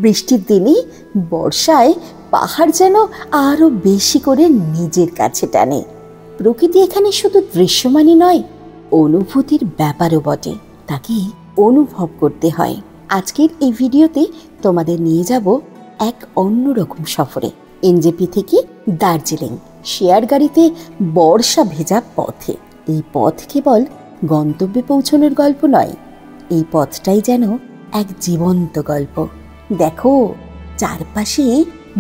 বৃষ্টির দিনে বর্ষায় পাহাড় যেন আরো বেশি করে নিজের কাছে টানে। প্রকৃতি এখানে শুধু দৃশ্যমানই নয়, অনুভূতির ব্যাপারও বটে। তাকে অনুভব করতে হয়। আজকের এই ভিডিওতে তোমাদের নিয়ে যাব এক অন্যরকম সফরে। এনজেপি থেকে দার্জিলিং শেয়ার গাড়িতে বর্ষা ভেজা পথে। এই পথ কেবল গন্তব্যে পৌঁছানোর গল্প নয়, এই পথটাই যেন এক জীবন্ত গল্প। দেখো, চারপাশে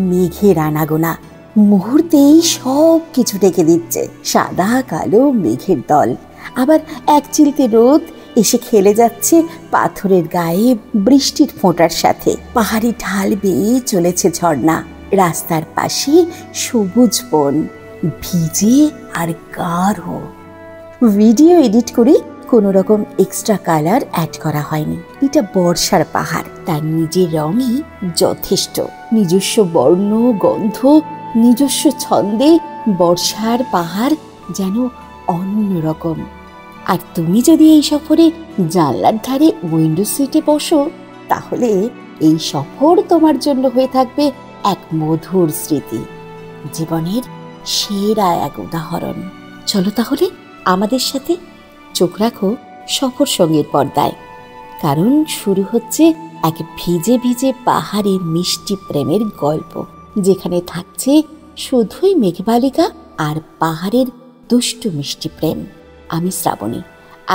মেঘের আনাগোনা, মুহূর্তেই সব কিছু ঢেকে দিচ্ছে। সাদা কালো মেঘের দল, আবার এক চিলতে রোদ এসে খেলে যাচ্ছে পাথরের গায়ে বৃষ্টির ফোঁটার সাথে। পাহাড়ি ঢাল বেয়ে চলেছে ঝর্ণা, রাস্তার পাশে সবুজ বন, ভিজে আর গাঢ়। ভিডিও এডিট করে কোনো রকম এক্সট্রা কালার অ্যাড করা হয়নি। এটা বর্ষার পাহাড়, তার নিজের রঙই যথেষ্ট। নিজস্ব বর্ণ, গন্ধ, নিজস্ব ছন্দে বর্ষার পাহাড় যেন অন্যরকম। আর তুমি যদি এই সফরে জানলার ধারে উইন্ডো সিটে বসো, তাহলে এই সফর তোমার জন্য হয়ে থাকবে এক মধুর স্মৃতি, জীবনের সেরা এক উদাহরণ। চলো তাহলে আমাদের সাথে চোখ রাখো সফর সঙ্গীর পর্দায়, কারণ শুরু হচ্ছে এক ভিজে ভিজে পাহাড়ের মিষ্টি প্রেমের গল্প, যেখানে থাকছে শুধুই মেঘবালিকা আর পাহাড়ের দুষ্টু মিষ্টি প্রেম। আমি শ্রাবণী।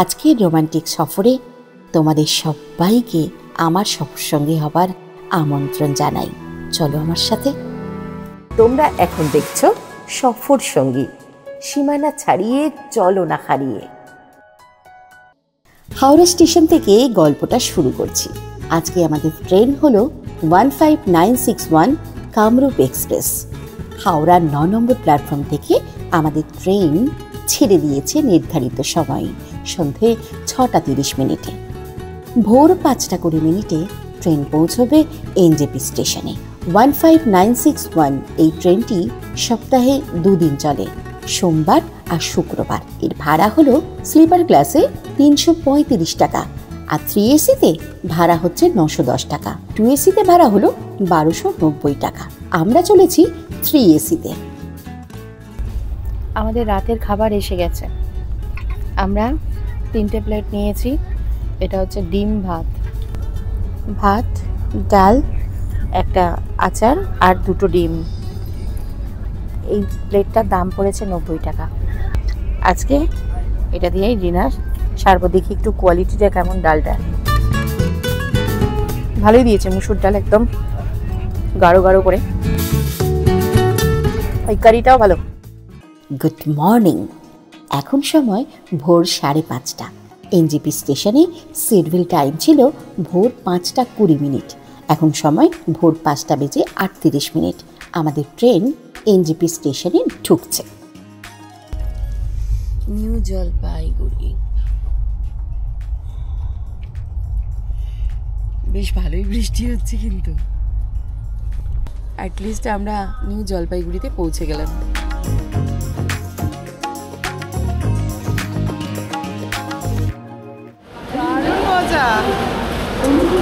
আজকের রোমান্টিক সফরে তোমাদের সবাইকে আমার সফর সঙ্গী হবার আমন্ত্রণ জানাই। চলো আমার সাথে। তোমরা এখন দেখছো সফর সঙ্গী, সীমানা ছাড়িয়ে চলো না হারিয়ে। হাওড়া স্টেশন থেকে গল্পটা শুরু করছি। আজকে আমাদের ট্রেন হলো 15961 কামরূপ এক্সপ্রেস। হাওড়া 9 নম্বর প্ল্যাটফর্ম থেকে আমাদের ট্রেন ছেড়ে দিয়েছে নির্ধারিত সময়, সন্ধে 6টা 30 মিনিটে। ভোর 5টা 20 মিনিটে ট্রেন পৌঁছবে এনজেপি স্টেশনে। 15961 এই ট্রেনটি সপ্তাহে 2 দিন চলে, সোমবার আর শুক্রবার। এর ভাড়া হলো স্লিপার ক্লাসে 335 টাকা, আর 3 এসিতে ভাড়া হচ্ছে 910 টাকা। 2 এসিতে ভাড়া হলো 1290 টাকা। আমরা চলেছি 3 এসিতে। আমাদের রাতের খাবার এসে গেছে। আমরা 3টে প্লেট নিয়েছি। এটা হচ্ছে ডিম ভাত, ভাত, ডাল, একটা আচার আর 2টো ডিম। এই প্লেটটার দাম পড়েছে 90 টাকা। আজকে এটা দিয়েই ডিনার সারবো। দেখি একটু কোয়ালিটিটা কেমন। ডালটা ভালোই দিয়েছে, মুসুর ডাল একদম গাঢ় গাঢ় করে। এই কারিটাও ভালো। Good morning. এখন সময় ভোর 5:30। এনজেপি স্টেশনে সিডভিল টাইম ছিল ভোর 5টা 20 মিনিট। এখন সময় ভোর 5টা বেজে 38 মিনিট। আমাদের ট্রেন এনজেপি স্টেশনে ঢুকছে। নিউ জলপাইগুড়ি। বেশ ভালোই বৃষ্টি হচ্ছে, কিন্তু অ্যাটলিস্ট আমরা নিউ জলপাইগুড়িতে পৌঁছে গেলাম।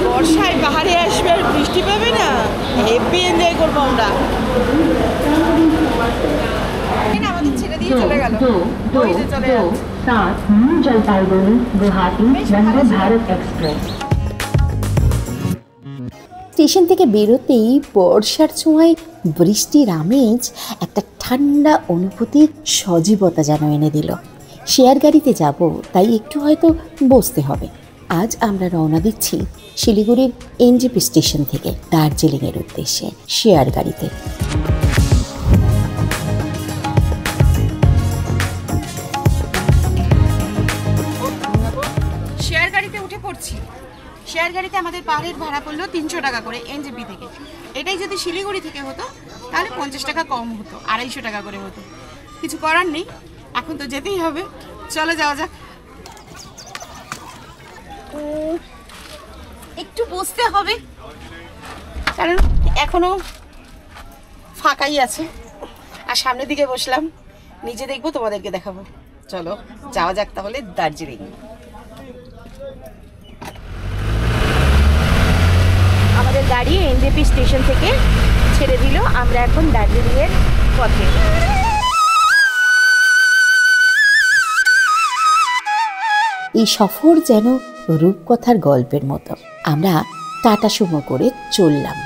বর্ষায় পাহাড়ে আসবে আর বৃষ্টি পাবে না, হেভি এনজয় করবো আমরা। আমাদের ছেড়ে দিয়ে চলে গেল। জলপাইগুড়ি গুয়াহাটি বন্দে ভারত এক্সপ্রেস। স্টেশন থেকে বেরোতেই বর্ষার ছোঁয়ায় বৃষ্টির আমেজ একটা ঠান্ডা অনুভূতির সজীবতা যেন এনে দিল। শেয়ার গাড়িতে যাব, তাই একটু হয়তো বসতে হবে। আজ আমরা রওনা দিচ্ছি শিলিগুড়ির এনজেপি স্টেশন থেকে দার্জিলিংয়ের উদ্দেশ্যে শেয়ার গাড়িতে। শেয়ার গাড়িতে উঠে পড়ছি। শেয়ার গাড়িতে আমাদের পাহাড়ের ভাড়া পড়লো 300 টাকা করে এনজেপি থেকে। এটাই যদি শিলিগুড়ি থেকে হতো তাহলে 50 টাকা কম হতো, 250 টাকা করে হতো। কিছু করার নেই, এখন তো যেতেই হবে। চলে যাওয়া যাক। একটু বসতে হবে, কারণ এখনো ফাঁকাই আছে। আর সামনের দিকে বসলাম, নিচে দেখবো, তোমাদেরকে দেখাবো। চলো যাওয়া যাক তাহলে দার্জিলিং। আমাদের গাড়ি এনজেপি স্টেশন থেকে ছেড়ে দিল। আমরা এখন দার্জিলিংয়ের পথে। এই সফর যেন রূপকথার গল্পের মতো। আমরা টাটা সুমো করে চললাম।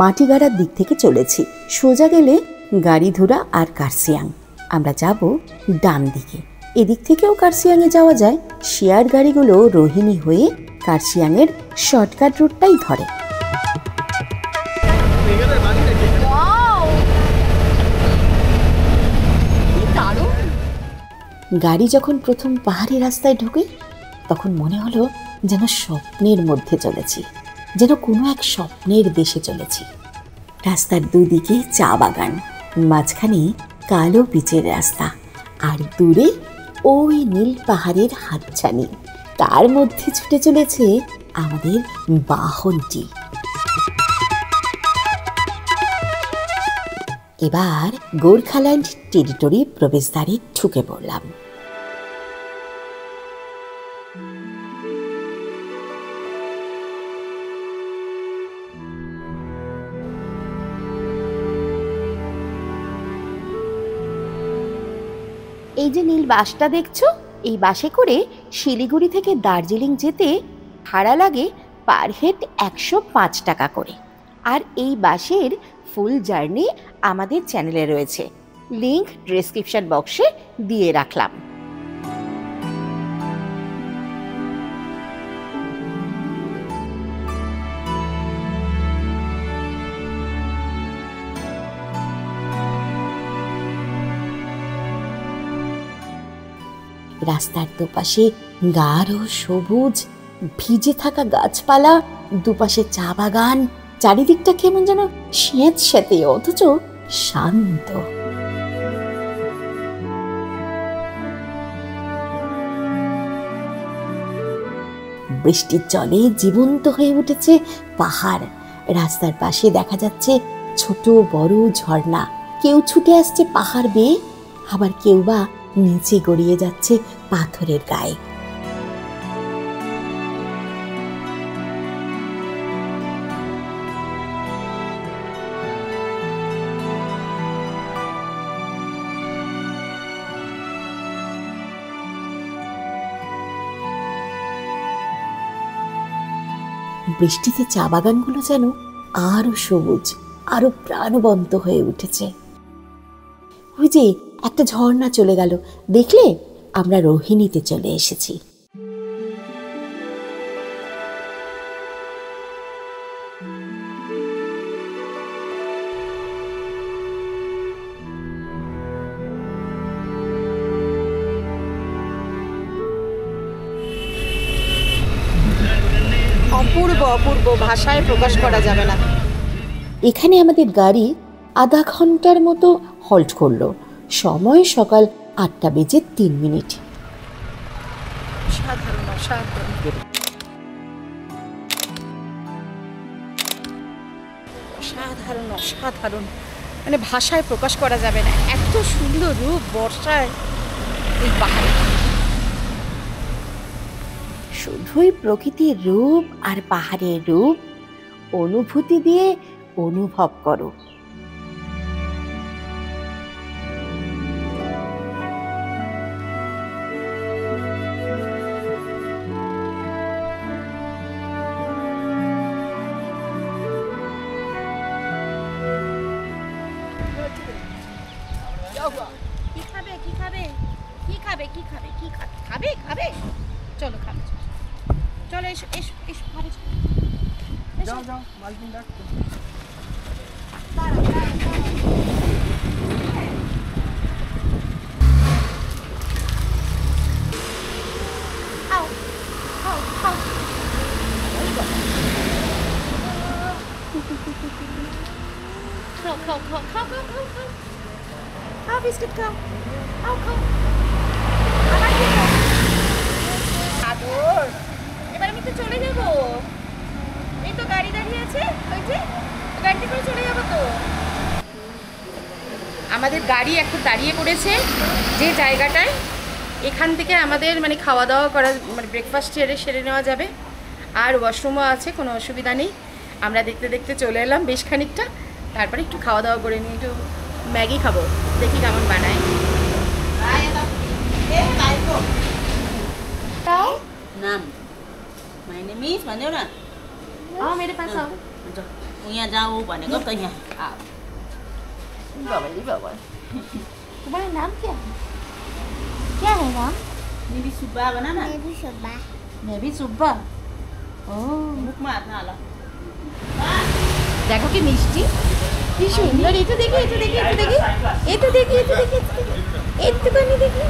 মাটিগাড়ার দিক থেকে চলেছি। সোজা গেলে গাড়িধুরা আর কার্সিয়াং। আমরা যাব ডান দিকে। এদিক থেকেও কার্সিয়াংয়ে যাওয়া যায়। শেয়ার গাড়িগুলো রোহিণী হয়ে কার্সিয়াংয়ের শর্টকাট রুটটাই ধরে। গাড়ি যখন প্রথম পাহাড়ি রাস্তায় ঢুকে তখন মনে হলো যেন স্বপ্নের মধ্যে চলেছি, যেন কোনো এক স্বপ্নের দেশে চলেছি। রাস্তার দুদিকে চা বাগান, মাঝখানে কালো পিচের রাস্তা, আর দূরে ওই নীল পাহাড়ের হাতছানি। তার মধ্যে ছুটে চলেছে আমাদের বাহনটি। এবার গোর্খাল্যান্ড টেরিটরি প্রবেশদ্বারে ঢুকে পড়লাম। এই যে নীল বাসটা দেখছো, এই বাসে করে শিলিগুড়ি থেকে দার্জিলিং যেতে ভাড়া লাগে পার হেড 105 টাকা করে। আর এই বাসের ফুল জার্নি আমাদের চ্যানেলে রয়েছে, লিংক ডেসক্রিপশন বক্সে দিয়ে রাখলাম। রাস্তার দুপাশে গাঢ় সবুজ ভিজে থাকা গাছপালা, দুপাশে চা বাগান, চারিদিকটা কেমন যেন স্যাঁতস্যাঁতে অথচ শান্ত। বৃষ্টির জলে জীবন্ত হয়ে উঠেছে পাহাড়। রাস্তার পাশে দেখা যাচ্ছে ছোট বড় ঝর্ণা। কেউ ছুটে আসছে পাহাড় বেয়ে, আবার কেউ বা নিচে গড়িয়ে যাচ্ছে পাথরের গায়ে। বৃষ্টিতে চা বাগানগুলো যেন আরো সবুজ, আরো প্রাণবন্ত হয়ে উঠেছে। ওই যে একটা ঝর্ণা চলে গেল, দেখলে? আমরা রোহিণীতে চলে এসেছি। অপূর্ব অপূর্ব, ভাষায় প্রকাশ করা যাবে না। এখানে আমাদের গাড়ি আধা ঘন্টার মতো হল্ট করলো। সময় সকাল 8:03। সাধারণ অসাধারণ, অসাধারণ অসাধারণ, মানে ভাষায় প্রকাশ করা যাবে না। এত সুন্দর রূপ বর্ষায় এই পাহাড়ে। শুধুই প্রকৃতির রূপ আর পাহাড়ের রূপ অনুভূতি দিয়ে অনুভব করো। কি খাবে কি খাবে কি খাবে কি খাবে কি খাবে খাবে, চলো খাবে, চলো এসো এসো এসো ঘরে চলো। যাও যাও মালকিন ডাকতো। খাও খাও খাও, খাও খাও খাও খাও খাও খাও খাও খাও বিস্কিট খাও, খাও খাও। আবার কি খাও? আদর, এবার আমি তো চলে যাবো। এই তো গাড়ি দাঁড়িয়ে আছে, ওই যে গাড়িতে করে চলে যাবো তো। আমাদের গাড়ি এখন দাঁড়িয়ে পড়েছে যে জায়গাটায় এখান থেকে আমাদের মানে খাওয়া দাওয়া করা মানে ব্রেকফাস্ট সেরে নেওয়া যাবে, আর ওয়াশরুমও আছে, কোনো অসুবিধা নেই। আমরা দেখতে দেখতে চলে এলাম বেশ খানিকটা, তারপরে একটু খাওয়া দাওয়া করে নিই, একটু ম্যাগি খাবো, দেখি কেমন বানায়। Nam. My name is Manila. मेरे पास आओ। Punya jauh pada kau tanya. बाबा तुम्हारा नाम क्या है? क्या है नाम? Ni di Subah mana nak? मैं भी सुब्बा। Mukmat nak lah. দেখো কি মিষ্টি, কি সুন্দর। এটা দেখি, এটা দেখি, এটা দেখি, এটা দেখি, এটা দেখি, একটুখানি দেখি।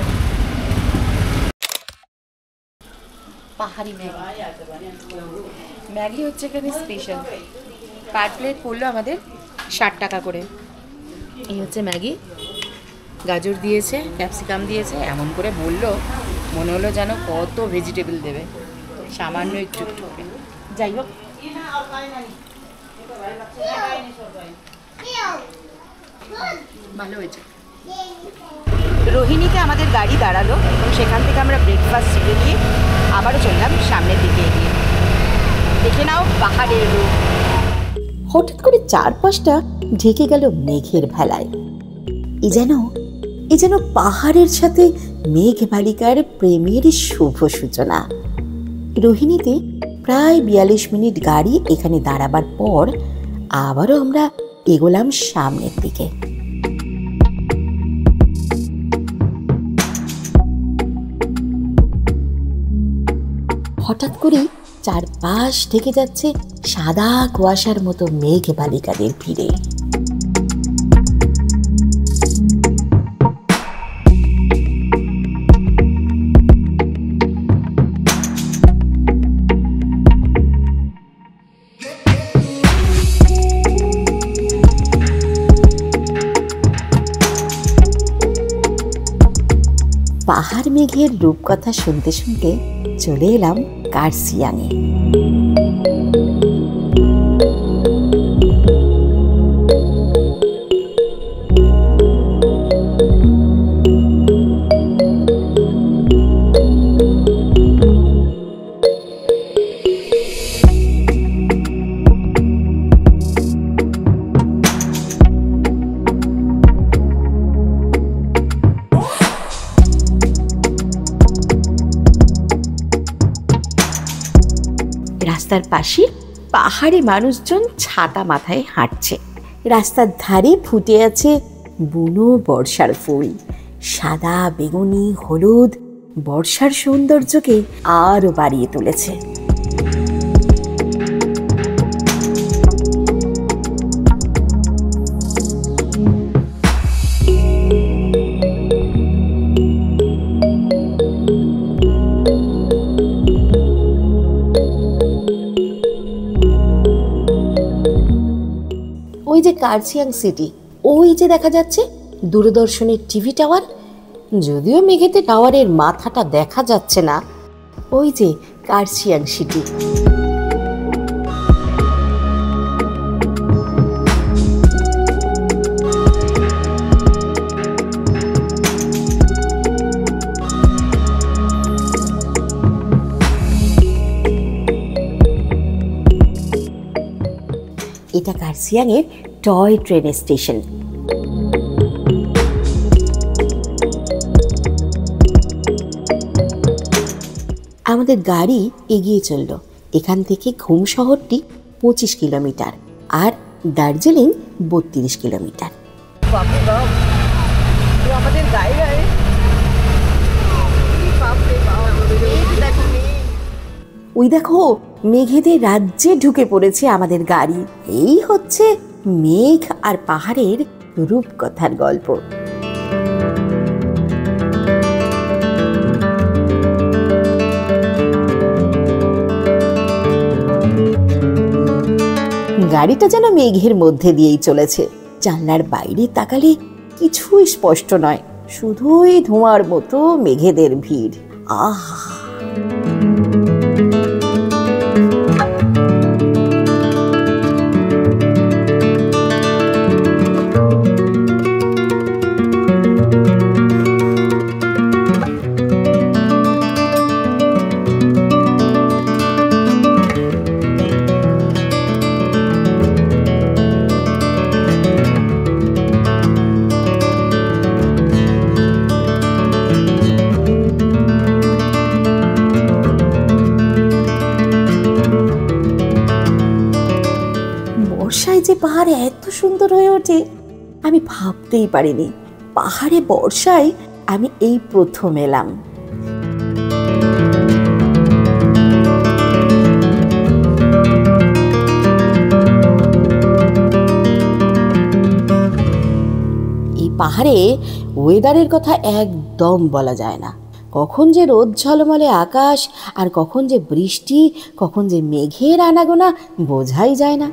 পাহাড়ি ম্যাগি, ম্যাগি হচ্ছে এখানে স্পেশাল। পার প্লেট পড়লো আমাদের 60 টাকা করে। এই হচ্ছে ম্যাগি, গাজর দিয়েছে, ক্যাপসিকাম দিয়েছে, এমন করে বললো মনে হলো যেন কত ভেজিটেবল দেবে, সামান্য একটু একটু করে। যাই হোক, ভালো হয়েছে। রোহিণীতে আমাদের গাড়ি দাঁড়ালো এবং সেখান থেকে আমরা ব্রেকফাস্ট সেরে নিয়ে আবারও চললাম সামনের দিকে এগিয়ে। দেখে নাও পাহাড়ের রূপ। হঠাৎ করে চারপাশটা ঢেকে গেল মেঘের ভেলায়। এ যেন পাহাড়ের সাথে মেঘ বালিকার প্রেমের শুভ সূচনা। রোহিণীতে প্রায় 42 মিনিট গাড়ি এখানে দাঁড়াবার পর আবারও আমরা এগোলাম সামনের দিকে। হঠাৎ করেই চারপাশ ঢেকে যাচ্ছে সাদা কুয়াশার মতো মেঘ বালিকাদের ভিড়ে। পাহাড় মেঘের রূপকথা শুনতে শুনতে চলে এলাম কার্সিয়াংয়ে। রাস্তার পাশে পাহাড়ে মানুষজন ছাতা মাথায় হাঁটছে। রাস্তার ধারে ফুটে আছে বুনো বর্ষার ফুল, সাদা, বেগুনি, হলুদ, বর্ষার সৌন্দর্যকে আরো বাড়িয়ে তুলেছে। ওই যে কার্সিয়াং সিটি, ওই যে দেখা যাচ্ছে দূরদর্শনের টিভি টাওয়ার। যদিও মেঘেতে টাওয়ারের মাথাটা দেখা যাচ্ছে না। ওই যে কার্সিয়াং সিটি। এটা কার্সিয়াংয়ের টয় ট্রেন স্টেশন। আমাদের গাড়ি এগিয়ে চলল। এখান থেকে ঘুম শহরটি 25 কিলোমিটার আর দার্জিলিং 32 কিলোমিটার। আমাদের গায়ে গায়ে ওই দেখো, মেঘেদের রাজ্যে ঢুকে পড়েছে আমাদের গাড়ি। এই হচ্ছে মেঘ আর পাহাড়ের রূপকথার গল্প। গাড়িটা যেন মেঘের মধ্যে দিয়েই চলেছে। জানলার বাইরে তাকালে কিছুই স্পষ্ট নয়, শুধুই ধোঁয়ার মতো মেঘেদের ভিড়। আহা, বর্ষায় যে পাহাড় এত সুন্দর হয়ে ওঠে আমি ভাবতেই পারিনি। পাহাড়ে বর্ষায় আমি এই প্রথম এলাম। এই পাহাড়ে ওয়েদারের কথা একদম বলা যায় না। কখন যে রোদ ঝলমলে আকাশ আর কখন যে বৃষ্টি, কখন যে মেঘের আনাগোনা বোঝাই যায় না।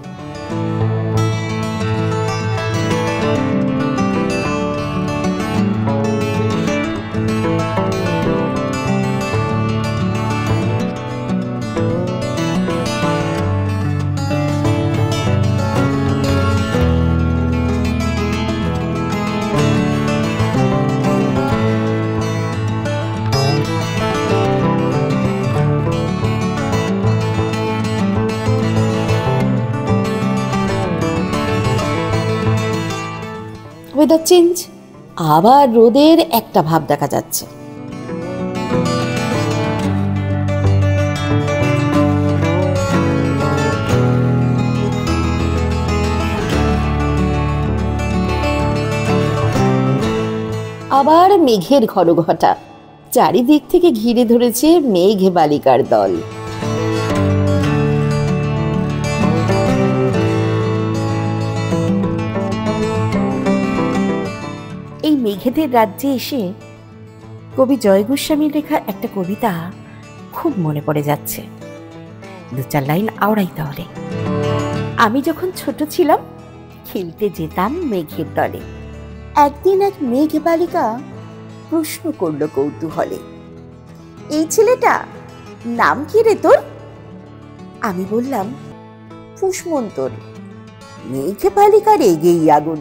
ওয়েদার চেঞ্জ, আবার রোদের একটা ভাব দেখা যাচ্ছে। আবার মেঘের ঘনঘটা, চারিদিক থেকে ঘিরে ধরেছে মেঘ বালিকার দল। এই মেঘেদের রাজ্যে এসে কবি জয় গোস্বামীর লেখা একটা কবিতা খুব মনে পড়ে যাচ্ছে। 2-4 লাইন আওড়াই তাহলে। আমি যখন ছোট ছিলাম খেলতে যেতাম মেঘের দলে। একদিন এক মেঘ বালিকা প্রশ্ন করল কৌতূহলে, এই ছেলেটা নাম কি রে তোর? আমি বললাম পুষ্মন্তর। মেঘ বালিকার এগেই আগুন,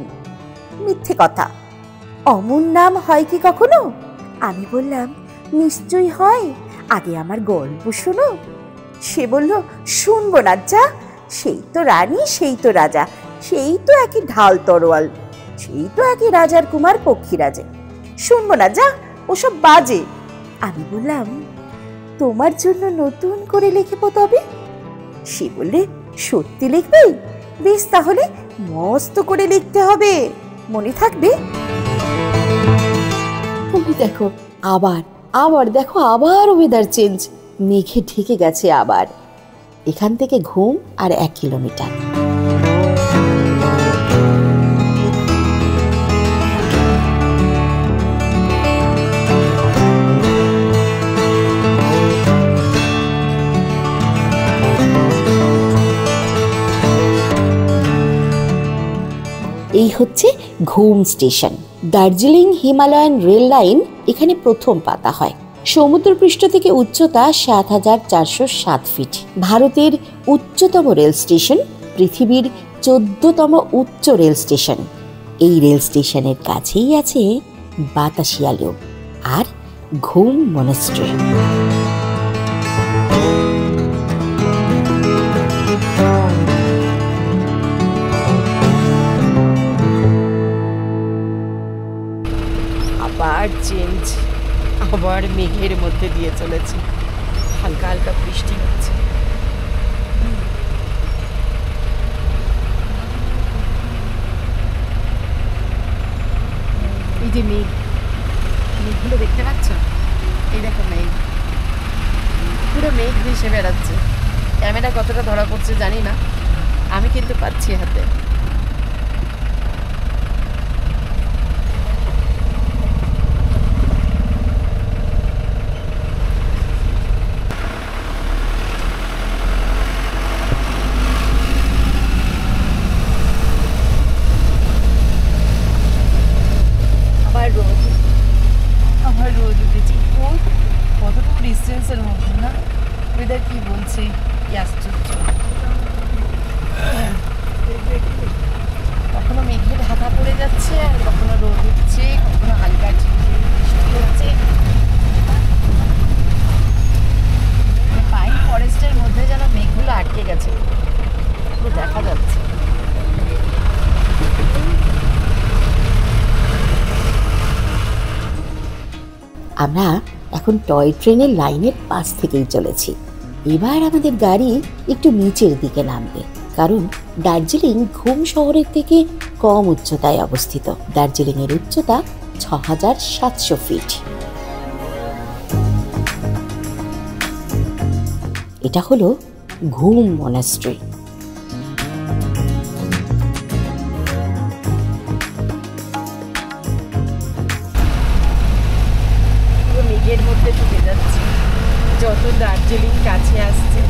মিথ্যে কথা, অমন নাম হয় কি কখনো? আমি বললাম নিশ্চয়ই হয়, আগে আমার গল্প শোনো। সে বলল শুনবো না যা, সেই তো রানী, সেই তো রাজা, সেই তো একই ঢাল তরোয়াল, সেই তো একই রাজার কুমার পক্ষীরাজে, শুনবো না যা, ওসব বাজে। আমি বললাম তোমার জন্য নতুন করে লিখব তবে। সে বললে সত্যি লিখবে? বেশ, তাহলে মস্ত করে লিখতে হবে, মনে থাকবে। তুমি দেখো আবার দেখো, আবার ওয়েদার চেঞ্জ, মেঘে ঢেকে গেছে আবার। এখান থেকে ঘুম আর 1 কিলোমিটার। এই হচ্ছে ঘুম station. Darjeeling Himalayan rail line এখানে প্রথম পাতা হয়। সমুদ্রপৃষ্ঠ থেকে উচ্চতা ৭,৪০৭ ফিট। ভারতের উচ্চতম রেল স্টেশন, পৃথিবীর 14তম উচ্চ রেল স্টেশন। এই রেল স্টেশনের কাছেই আছে বাতাসিয়া লেক আর ঘুম মনাস্ট্রি। আবার চেঞ্জ, আবার মেঘের মধ্যে দিয়ে চলেছে, হালকা হালকা বৃষ্টি হচ্ছে। এই যে মেঘগুলো দেখতে পাচ্ছ, এই দেখো মেঘ, পুরো মেঘ ভেসে বেড়াচ্ছে। ক্যামেরা কতটা ধরা পড়ছে জানি না, আমি কিন্তু পাচ্ছি হাতে। আমার রোদ উঠেছে, কতটুকু ডিস্টেন্সের মধ্যে না, ওয়েদার কি বলছে, কি আশ্চর্য। কখনো মেঘে ঢাকা পড়ে যাচ্ছে, আর কখনো রোদ উঠছে, কখনো হালকা ঝিরঝির বৃষ্টি হচ্ছে। পাইন ফরেস্টের মধ্যে যেন মেঘগুলো আটকে গেছে, পুরো দেখা যাচ্ছে। আমরা এখন টয় ট্রেনের লাইনের পাশ থেকেই চলেছি। এবার আমাদের গাড়ি একটু নিচের দিকে নামবে, কারণ দার্জিলিং ঘুম শহরের থেকে কম উচ্চতায় অবস্থিত। দার্জিলিংয়ের উচ্চতা ৬৭০০ ফিট। এটা হলো ঘুম মনাস্ট্রি। মেঘের মধ্যে ঢুকে যাচ্ছে, যত দার্জিলিং কাছে আসছে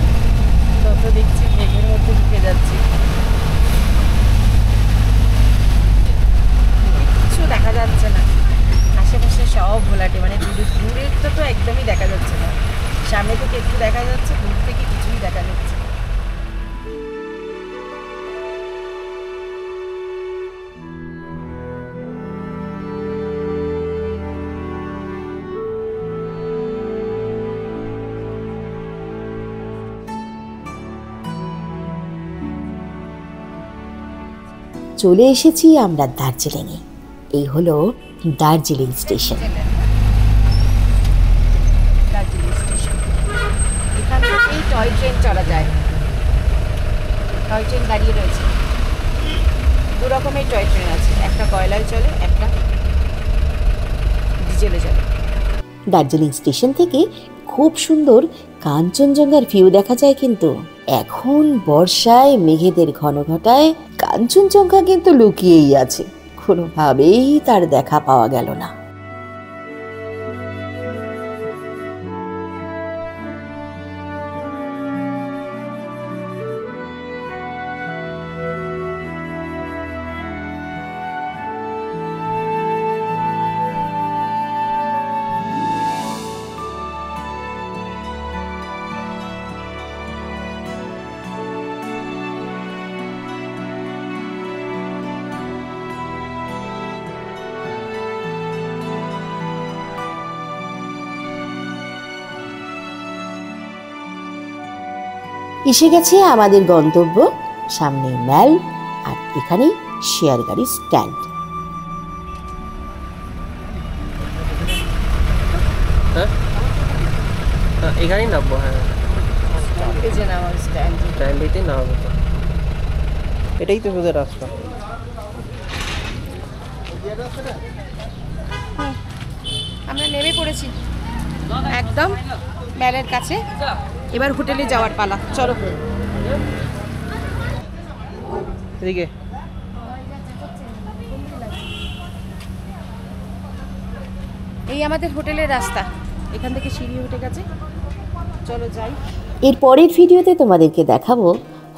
তত দেখছি মেঘের মধ্যে ঢুকে যাচ্ছি। কিছু দেখা যাচ্ছে না, আশেপাশে সব ঘোলাটে, মানে দূরের তো একদমই দেখা যাচ্ছে না। সামনে থেকে একটু দেখা যাচ্ছে, দূর থেকে কিছুই দেখা যাচ্ছে না। চলে এসেছি আমরা দার্জিলিংয়ে। এই হলো দার্জিলিং স্টেশন। দার্জিলিং স্টেশন, এখান থেকেই টয় ট্রেন চলা যায়। টয় ট্রেন দাঁড়িয়ে রয়েছে, দু রকমের টয় ট্রেন আছে, একটা কয়লায় চলে, একটা ডিজেলে চলে। দার্জিলিং স্টেশন থেকে খুব সুন্দর কাঞ্চনজঙ্ঘার ভিউ দেখা যায়। কিন্তু এখন বর্ষায় মেঘেদের ঘন ঘটায় কাঞ্চনজঙ্ঘা কিন্তু লুকিয়েই আছে, কোনোভাবেই তার দেখা পাওয়া গেল না। এসে গেছে আমাদের গন্তব্য, সামনে ম্যাল আর এখানে শেয়ার গাড়ি স্ট্যান্ড। এখানেই নামবো। হ্যাঁ, স্ট্যান্ডেতেই নামবো। এটাই তো সোজা রাস্তা। আমরা নেমে পড়েছি একদম ম্যালের কাছে। এবার হোটেলে যাওয়ার পালা, চলো। এদিকে এই আমাদের হোটেলের রাস্তা, এখান থেকে সিঁড়ি উঠে গেছে, চলো যাই। এর পরের ভিডিওতে তোমাদেরকে দেখাবো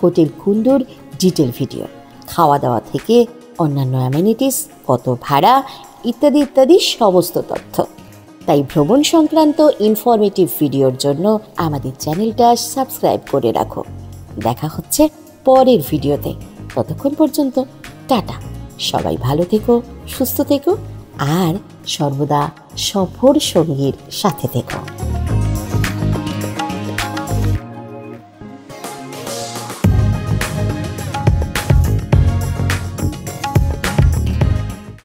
হোটেল কুন্ডুর ডিটেল ভিডিও, খাওয়া দাওয়া থেকে অন্যান্য অ্যামেনিটিস, কত ভাড়া ইত্যাদি ইত্যাদি সমস্ত তথ্য। তাই ভ্রমণ সংক্রান্ত ইনফরমেটিভ ভিডিওর জন্য আমাদের চ্যানেলটা সাবস্ক্রাইব করে রাখো। দেখা হচ্ছে পরের ভিডিওতে, ততক্ষণ পর্যন্ত টাটা। সবাই ভালো থেকো, সুস্থ থেকো আর সর্বদা সফর সঙ্গীর সাথে থেকো।